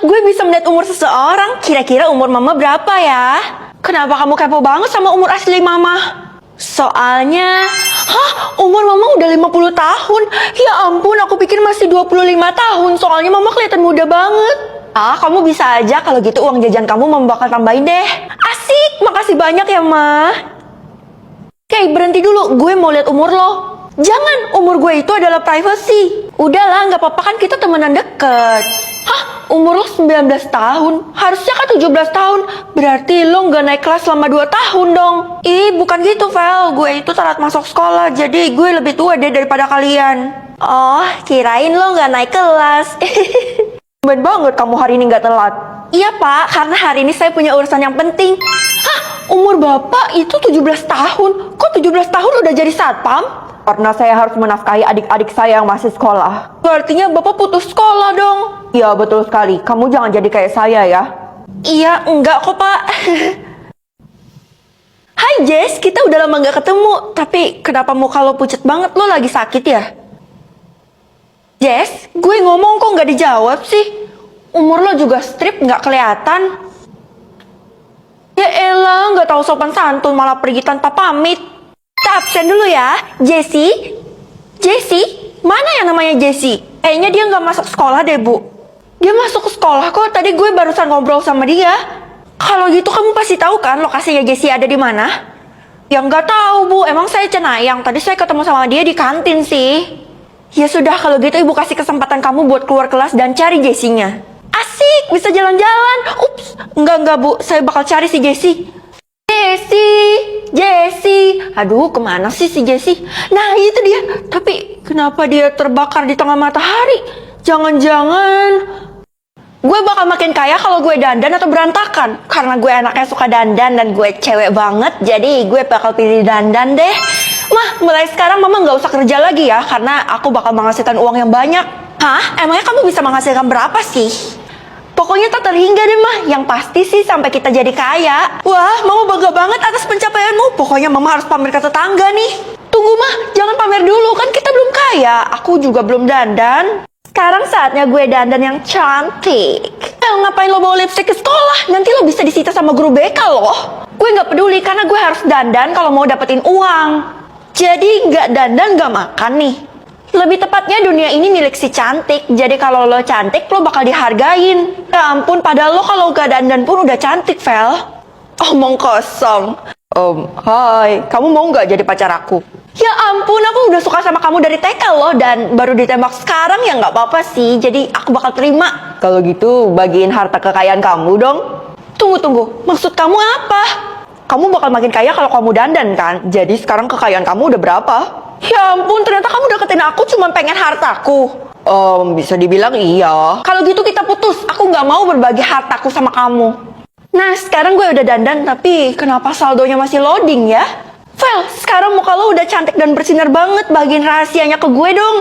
gue bisa melihat umur seseorang. Kira-kira umur mama berapa ya? Kenapa kamu kepo banget sama umur asli mama? Soalnya, umur mama udah 50 tahun. Ya ampun, aku pikir masih 25 tahun. Soalnya mama kelihatan muda banget. Kamu bisa aja. Kalau gitu uang jajan kamu mama bakal tambahin deh. Asik, makasih banyak ya, Ma. Oke, berhenti dulu. Gue mau lihat umur lo. Jangan, umur gue itu adalah privacy. Udahlah, nggak apa-apa kan kita temenan deket. Umur lo 19 tahun. Harusnya kan 17 tahun. Berarti lo nggak naik kelas selama 2 tahun dong. Bukan gitu, Vel. Gue itu telat masuk sekolah. Jadi gue lebih tua deh daripada kalian. Oh, kirain lo nggak naik kelas. Ben banget kamu hari ini nggak telat. Iya, Pak. Karena hari ini saya punya urusan yang penting. Umur Bapak itu 17 tahun. Kok 17 tahun udah jadi satpam? Karena saya harus menafkahi adik-adik saya yang masih sekolah. Artinya Bapak putus sekolah dong. Iya, betul sekali. Kamu jangan jadi kayak saya ya. Iya, enggak kok, Pak. Hai Jess, kita udah lama gak ketemu. Tapi kenapa muka lo pucet banget? Lo lagi sakit ya? Jess, gue ngomong kok gak dijawab sih? Umur lo juga strip gak kelihatan. Ya elah, gak tahu sopan santun malah pergi tanpa pamit. Kita absen dulu ya. Jessie? Jessie? Mana yang namanya Jessie? Kayaknya dia nggak masuk sekolah deh, Bu. Dia masuk ke sekolah kok. Tadi gue barusan ngobrol sama dia. Kalau gitu kamu pasti tahu kan lokasinya Jessie ada di mana? Ya nggak tahu, Bu. Emang saya cenayang. Tadi saya ketemu sama dia di kantin sih. Ya sudah, kalau gitu Ibu kasih kesempatan kamu buat keluar kelas dan cari Jessie-nya. Asik, bisa jalan-jalan. Ups, enggak, Bu. Saya bakal cari si Jessie. Jessie. Aduh, kemana sih si Jessie? Nah, itu dia. Tapi, kenapa dia terbakar di tengah matahari? Jangan-jangan gue bakal makin kaya kalau gue dandan atau berantakan. Karena gue anaknya suka dandan dan gue cewek banget. Jadi, gue bakal pilih dandan deh. Mah, mulai sekarang Mama nggak usah kerja lagi ya. Karena aku bakal menghasilkan uang yang banyak. Emangnya kamu bisa menghasilkan berapa sih? Pokoknya tak terhingga deh, Mah. Yang pasti sih sampai kita jadi kaya. Wah, Mama bangga banget atas pencapaianmu. Pokoknya Mama harus pamer ke tetangga nih. Tunggu, Mah. Jangan pamer dulu. Kan kita belum kaya. Aku juga belum dandan. Sekarang saatnya gue dandan yang cantik. Ngapain lo bawa lipstick ke sekolah? Nanti lo bisa disita sama guru BK loh. Gue nggak peduli karena gue harus dandan kalau mau dapetin uang. Jadi nggak dandan nggak makan nih. Lebih tepatnya dunia ini milik si cantik. Jadi kalau lo cantik, lo bakal dihargain. Ya ampun, padahal lo kalau gak dandan pun udah cantik, Vel. Omong kosong. Hai, kamu mau gak jadi pacar aku? Ya ampun, aku udah suka sama kamu dari TK loh. Dan baru ditembak sekarang ya gak apa-apa sih. Jadi aku bakal terima. Kalau gitu, bagiin harta kekayaan kamu dong. Tunggu. Maksud kamu apa? Kamu bakal makin kaya kalau kamu dandan kan? Jadi sekarang kekayaan kamu udah berapa? Ya ampun, ternyata kamu deketin aku cuma pengen hartaku. Bisa dibilang iya. Kalau gitu kita putus. Aku nggak mau berbagi hartaku sama kamu. Nah, sekarang gue udah dandan, tapi kenapa saldonya masih loading ya? Vel, sekarang muka lo udah cantik dan bersinar banget. Bagiin rahasianya ke gue dong.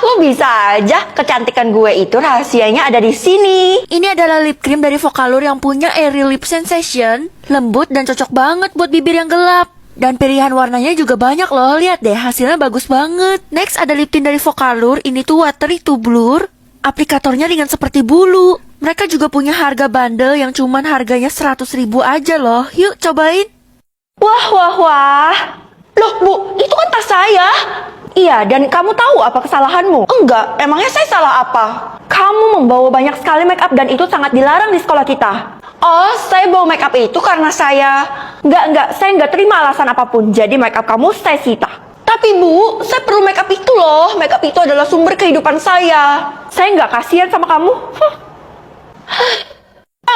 Lo bisa aja. Kecantikan gue itu rahasianya ada di sini. Ini adalah lip cream dari Vocalour yang punya airy lip sensation. Lembut dan cocok banget buat bibir yang gelap. Dan pilihan warnanya juga banyak loh. Lihat deh, hasilnya bagus banget. Next ada lip tint dari Vocalour. Ini tuh watery to blur. Aplikatornya ringan seperti bulu. Mereka juga punya harga bundle yang cuman harganya 100.000 aja loh. Yuk cobain. Wah. Loh Bu, itu kan tas saya. Iya, dan kamu tahu apa kesalahanmu? Enggak, emangnya saya salah apa? Kamu membawa banyak sekali make up dan itu sangat dilarang di sekolah kita. Saya bawa make up itu karena saya... Enggak, saya nggak terima alasan apapun. Jadi make up kamu saya sita. Tapi Bu, saya perlu make up itu loh. Make up itu adalah sumber kehidupan saya. Saya nggak kasihan sama kamu.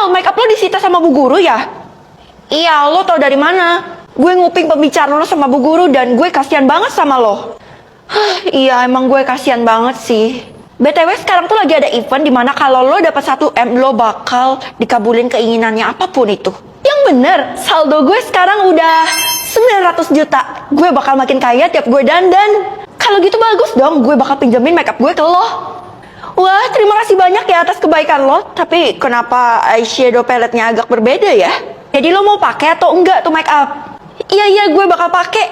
Make up lo disita sama Bu Guru ya? Iya, lo tau dari mana? Gue nguping pembicaraan lo sama Bu Guru dan gue kasihan banget sama lo. Iya, emang gue kasihan banget sih. BTW sekarang tuh lagi ada event dimana kalau lo dapat 1M lo bakal dikabulin keinginannya apapun itu. Yang bener, saldo gue sekarang udah 900 juta. Gue bakal makin kaya tiap gue dandan. Kalau gitu bagus dong, gue bakal pinjemin makeup gue ke lo. Wah, terima kasih banyak ya atas kebaikan lo. Tapi kenapa eyeshadow paletnya agak berbeda ya? Jadi lo mau pakai atau enggak tuh makeup? Iya, gue bakal pakai.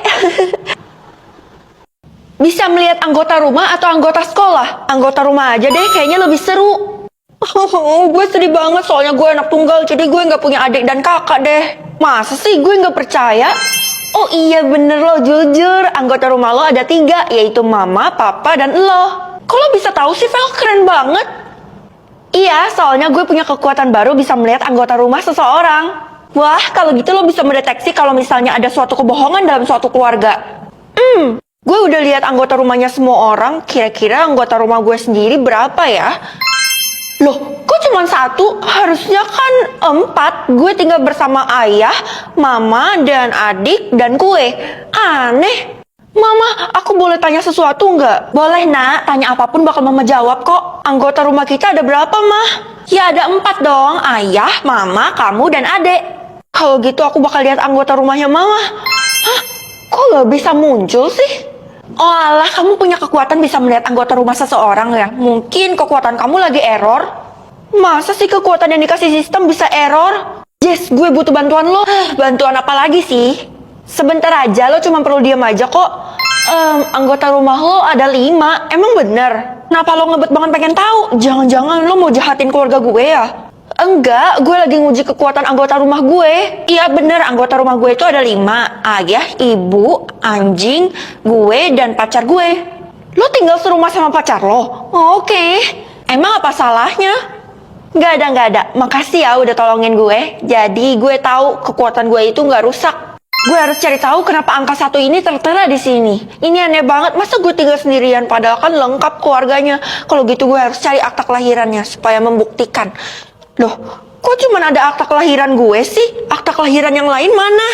Bisa melihat anggota rumah atau anggota sekolah? Anggota rumah aja deh, kayaknya lebih seru. Gue sedih banget soalnya gue anak tunggal, jadi gue nggak punya adik dan kakak deh. Masa sih gue nggak percaya? Oh iya bener lo, jujur. Anggota rumah lo ada 3, yaitu mama, papa, dan lo. Kok lo bisa tahu sih, Vel? Keren banget. Iya, soalnya gue punya kekuatan baru bisa melihat anggota rumah seseorang. Wah, kalau gitu lo bisa mendeteksi kalau misalnya ada suatu kebohongan dalam suatu keluarga. Gue udah lihat anggota rumahnya semua orang. Kira-kira anggota rumah gue sendiri berapa ya? Loh, kok cuma 1? Harusnya kan 4. Gue tinggal bersama ayah, mama, dan adik, dan gue. Aneh. Mama, aku boleh tanya sesuatu nggak? Boleh, nak. Tanya apapun bakal mama jawab kok. Anggota rumah kita ada berapa, mah? Ya ada 4 dong. Ayah, mama, kamu, dan adik. Kalau gitu aku bakal lihat anggota rumahnya mama. Hah? Kok nggak bisa muncul sih? Oh alah, kamu punya kekuatan bisa melihat anggota rumah seseorang ya? Mungkin kekuatan kamu lagi error? Masa sih kekuatan yang dikasih sistem bisa error? Jess, gue butuh bantuan lo. Bantuan apa lagi sih? Sebentar aja, lo cuma perlu diam aja kok. Anggota rumah lo ada 5, emang bener? Kenapa lo ngebet banget pengen tahu? Jangan-jangan lo mau jahatin keluarga gue ya? Enggak, gue lagi nguji kekuatan anggota rumah gue. Iya bener, anggota rumah gue itu ada 5. Ayah, ibu, anjing, gue, dan pacar gue. Lo tinggal serumah sama pacar lo? Oh, oke. Emang apa salahnya? Nggak ada. Makasih ya udah tolongin gue. Jadi gue tahu kekuatan gue itu nggak rusak. Gue harus cari tahu kenapa angka 1 ini tertera di sini. Ini aneh banget, masa gue tinggal sendirian padahal kan lengkap keluarganya. Kalau gitu gue harus cari akta kelahirannya supaya membuktikan. Loh, kok cuma ada akta kelahiran gue sih? Akta kelahiran yang lain mana?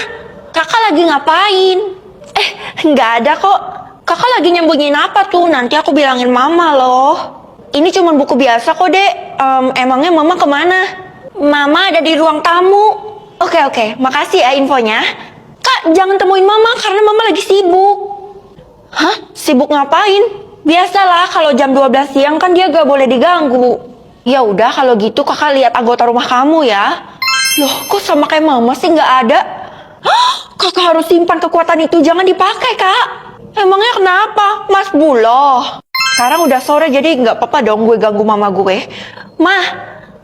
Kakak lagi ngapain? Nggak ada kok. Kakak lagi nyembunyiin apa tuh? Nanti aku bilangin mama loh. Ini cuma buku biasa kok, Dek. Emangnya mama kemana? Mama ada di ruang tamu. Oke, makasih ya infonya. Kak, jangan temuin mama karena mama lagi sibuk. Hah? Sibuk ngapain? Biasalah kalau jam 12 siang kan dia gak boleh diganggu. Ya udah kalau gitu kakak lihat anggota rumah kamu ya. Loh, kok sama kayak mama sih nggak ada? Kakak harus simpan kekuatan itu, jangan dipakai kak. Emangnya kenapa, Mas Buloh? Sekarang udah sore jadi nggak apa-apa dong gue ganggu mama gue. Mah,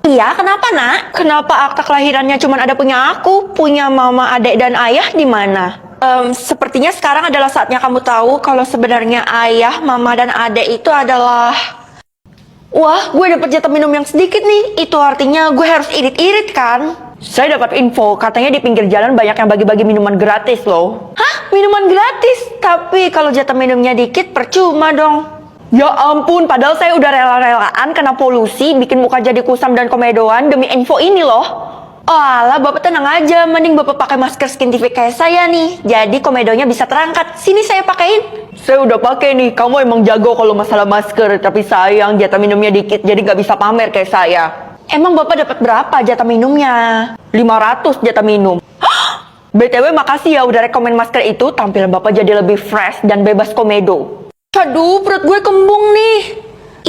iya kenapa nak? Kenapa akta kelahirannya cuma ada punya aku, punya mama, adik dan ayah di mana? Sepertinya sekarang adalah saatnya kamu tahu kalau sebenarnya ayah, mama dan adik itu adalah. Wah, gue dapat jatah minum yang sedikit nih. Itu artinya gue harus irit-irit kan? Saya dapat info, katanya di pinggir jalan banyak yang bagi-bagi minuman gratis loh. Hah? Minuman gratis? Tapi kalau jatah minumnya dikit percuma dong. Ya ampun, padahal saya udah rela-relaan kena polusi, bikin muka jadi kusam dan komedoan demi info ini loh. Oh alah, bapak tenang aja, mending bapak pakai masker skintific kayak saya nih. Jadi komedonya bisa terangkat. Sini saya pakein. Saya udah pakai nih, kamu emang jago kalau masalah masker. Tapi sayang, jatah minumnya dikit, jadi gak bisa pamer kayak saya. Emang bapak dapat berapa jatah minumnya? 500 jatah minum. BTW makasih ya udah rekomen masker itu, tampilan bapak jadi lebih fresh dan bebas komedo. Aduh, perut gue kembung nih.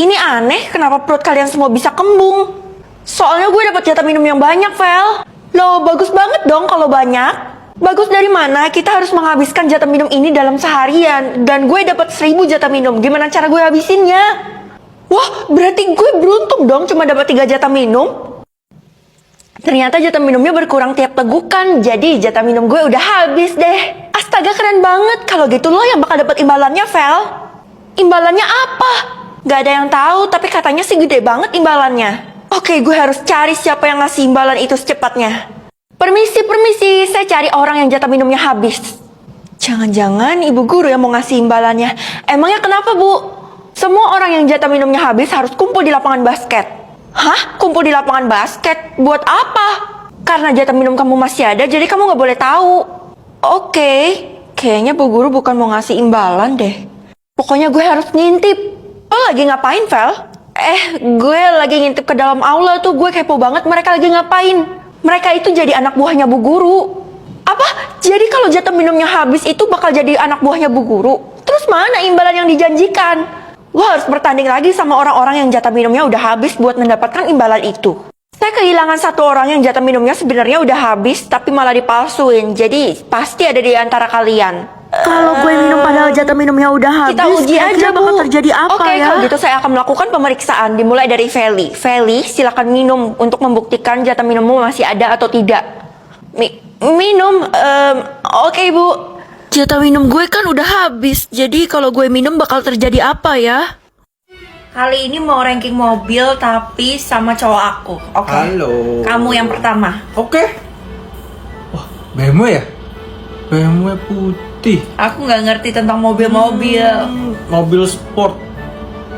Ini aneh, kenapa perut kalian semua bisa kembung? Soalnya gue dapat jatah minum yang banyak, Vel. Loh, bagus banget dong kalau banyak. Bagus dari mana? Kita harus menghabiskan jatah minum ini dalam seharian. Dan gue dapat 1000 jatah minum. Gimana cara gue habisinnya? Wah, berarti gue beruntung dong cuma dapat 3 jatah minum. Ternyata jatah minumnya berkurang tiap tegukan. Jadi jatah minum gue udah habis deh. Astaga, keren banget. Kalau gitu lo yang bakal dapat imbalannya, Vel. Imbalannya apa? Gak ada yang tahu, tapi katanya sih gede banget imbalannya. Oke, gue harus cari siapa yang ngasih imbalan itu secepatnya. Permisi, saya cari orang yang jatah minumnya habis. Jangan-jangan ibu guru yang mau ngasih imbalannya. Emangnya kenapa, Bu? Semua orang yang jatah minumnya habis harus kumpul di lapangan basket. Hah? Kumpul di lapangan basket? Buat apa? Karena jatah minum kamu masih ada, jadi kamu gak boleh tahu. Oke, kayaknya bu guru bukan mau ngasih imbalan deh. Pokoknya gue harus ngintip. Lo lagi ngapain, Vel? Gue lagi ngintip ke dalam aula tuh. Gue kepo banget mereka lagi ngapain. Mereka itu jadi anak buahnya bu guru. Apa? Jadi kalau jatah minumnya habis itu bakal jadi anak buahnya bu guru? Terus mana imbalan yang dijanjikan? Lo harus bertanding lagi sama orang-orang yang jatah minumnya udah habis buat mendapatkan imbalan itu. Saya kehilangan 1 orang yang jatah minumnya sebenarnya udah habis tapi malah dipalsuin. Jadi pasti ada di antara kalian. Kalau gue minum padahal jatah minumnya udah habis, Kita uji aja, bakal Bu. terjadi apa Oke, ya? kalau gitu saya akan melakukan pemeriksaan dimulai dari Feli. Feli, silakan minum untuk membuktikan jatah minummu masih ada atau tidak. Minum, oke, Bu. Jatah minum gue kan udah habis, jadi kalau gue minum bakal terjadi apa ya? Kali ini mau ranking mobil tapi sama cowok aku. Oke. Halo. Kamu yang pertama. Oke. Wah, BMW ya? BMW putih. Aku nggak ngerti tentang mobil-mobil. Mobil sport.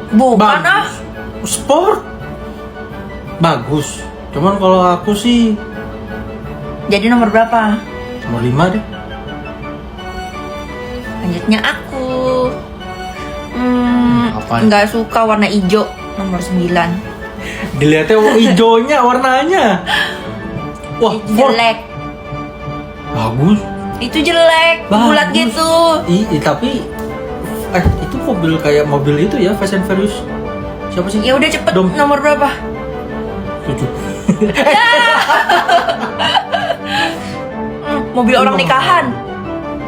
Bukan ah. Sport. Bagus. Cuman kalau aku sih Jadi nomor berapa? nomor 5 deh. Lanjutnya aku. Apaan? Nggak suka warna hijau. Nomor 9. Dilihatnya hijaunya, warnanya. Wah, Ford. Jelek. Bagus. Itu jelek. Bagus. Bulat gitu. Tapi itu mobil kayak mobil itu ya, Fast and Furious. Siapa sih? Ya udah cepet. Dom. Nomor berapa? 7. Mobil orang nikahan.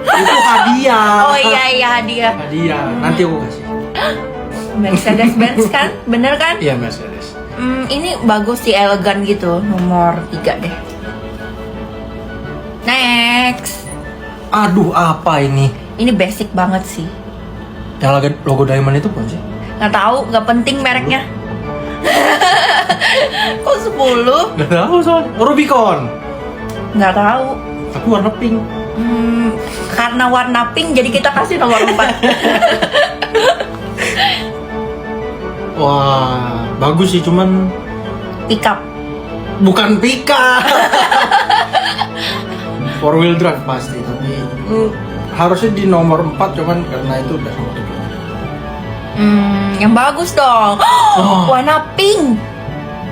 Itu hadiah. Oh iya hadiah. Hadiah. Nanti aku kasih. Mercedes Benz kan? Bener kan? Iya, Mercedes. Ini bagus sih, elegan gitu. Nomor 3 deh. Next. Aduh, apa ini? Ini basic banget sih. Yang logo Diamond itu bukan sih? Nggak tahu, nggak penting mereknya. Kok 10? Nggak tahu soalnya. Rubicon. Nggak tahu. Tapi warna pink. Karena warna pink jadi kita kasih nomor 4. Wah, bagus sih, cuman Pickup. bukan pika. 4-wheel drive pasti, tapi harusnya di nomor 4, cuman karena itu udah nomor 2. Yang bagus dong. Oh. Warna pink.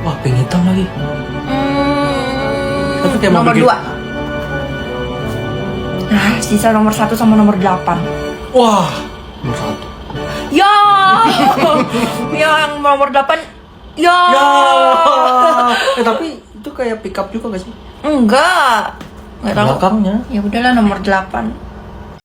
Wah, pink hitam lagi. Tapi kayak Nomor mobil 2. Nah, sisa nomor 1 sama nomor 8. Wah, nomor 1. Ya, yang nomor 8. Ya. Tapi itu kayak pickup juga gak sih? Enggak tahu. Belakangnya. Ya udahlah nomor 8.